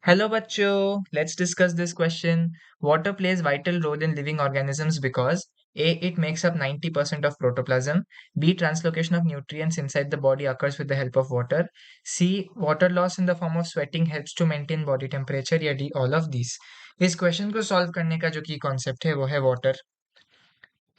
Hello बच्चों, let's discuss this question. Water plays vital role in living organisms because A. It makes up 90% of protoplasm. B. Translocation of nutrients inside the body occurs with the help of water. C. Water loss in the form of sweating helps to maintain body temperature. या D. All of these. इस question को solve करने का जो की concept है वो है वाटर।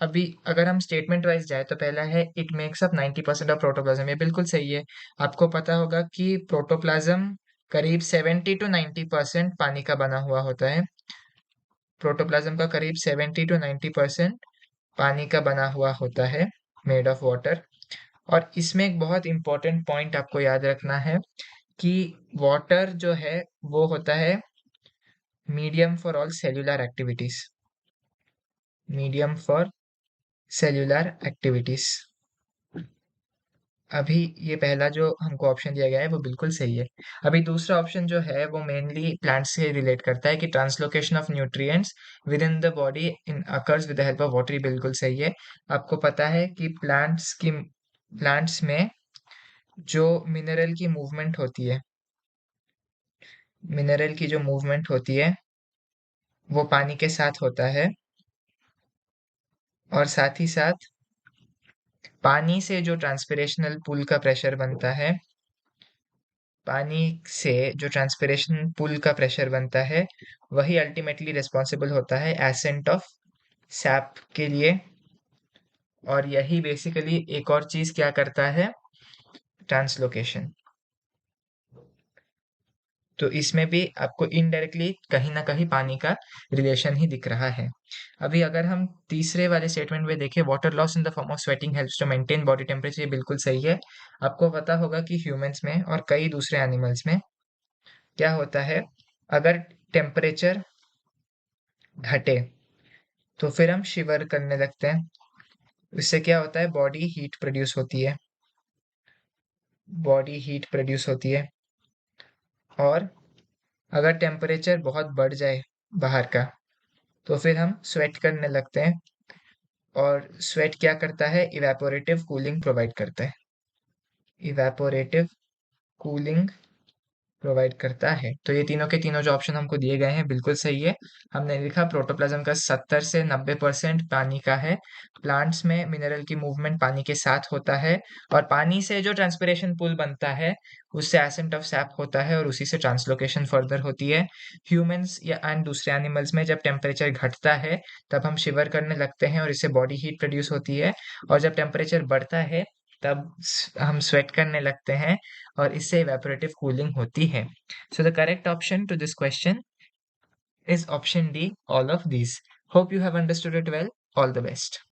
अभी अगर हम स्टेटमेंट वाइज जाए तो पहला है it makes up 90% of protoplasm. ये बिल्कुल सही है। आपको पता होगा कि प्रोटोप्लाज्म करीब 70 to 90% पानी का बना हुआ होता है। प्रोटोप्लाज्म का करीब 70 to 90% पानी का बना हुआ होता है, मेड ऑफ वाटर। और इसमें एक बहुत इंपॉर्टेंट पॉइंट आपको याद रखना है कि वाटर जो है वो होता है medium for all cellular activities. Medium for cellular activities. अभी ये पहला जो हमको ऑप्शन दिया गया है वो बिल्कुल सही है। अभी दूसरा ऑप्शन जो है वो मेनली प्लांट्स से रिलेट करता है कि translocation of nutrients with in the body in occurs with the help of water. बिल्कुल सही है। आपको पता है कि प्लांट्स में जो मिनरल की मूवमेंट होती है, मिनरल की जो मूवमेंट होती है वो पानी के साथ होता है। और साथ ही साथ पानी से जो ट्रांसपिरेशनल पूल का प्रेशर बनता है, पानी से जो ट्रांसपिरेशन पुल का प्रेशर बनता है वही अल्टीमेटली रिस्पॉन्सिबल होता है एसेंट ऑफ सैप के लिए। और यही बेसिकली एक और चीज क्या करता है, ट्रांसलोकेशन। तो इसमें भी आपको इनडायरेक्टली कहीं ना कहीं पानी का रिलेशन ही दिख रहा है। अभी अगर हम तीसरे वाले स्टेटमेंट में देखें, water loss in the form of sweating helps to maintain body temperature, ये बिल्कुल सही है। आपको पता होगा कि ह्यूमंस में और कई दूसरे एनिमल्स में क्या होता है, अगर टेम्परेचर घटे तो फिर हम शिवर करने लगते हैं। इससे क्या होता है, बॉडी हीट प्रोड्यूस होती है। बॉडी हीट प्रोड्यूस होती है। और अगर टेम्परेचर बहुत बढ़ जाए बाहर का तो फिर हम स्वेट करने लगते हैं। और स्वेट क्या करता है, इवेपोरेटिव कूलिंग प्रोवाइड करता है। इवेपोरेटिव कूलिंग प्रोवाइड करता है। तो ये तीनों के तीनों जो ऑप्शन हमको दिए गए हैं बिल्कुल सही है। हमने लिखा प्रोटोप्लाज्म का 70 से 90% पानी का है। प्लांट्स में मिनरल की मूवमेंट पानी के साथ होता है। और पानी से जो ट्रांसपिरेशन पुल बनता है उससे एसेंट ऑफ सैप होता है और उसी से ट्रांसलोकेशन फर्दर होती है। ह्यूमंस या एंड दूसरे एनिमल्स में जब टेम्परेचर घटता है तब हम शिवर करने लगते हैं और इससे बॉडी हीट प्रोड्यूस होती है। और जब टेम्परेचर बढ़ता है तब हम स्वेट करने लगते हैं और इससे इवेपोरेटिव कूलिंग होती है। So the correct option to this question is option D, all of these. Hope you have understood it well. All the best.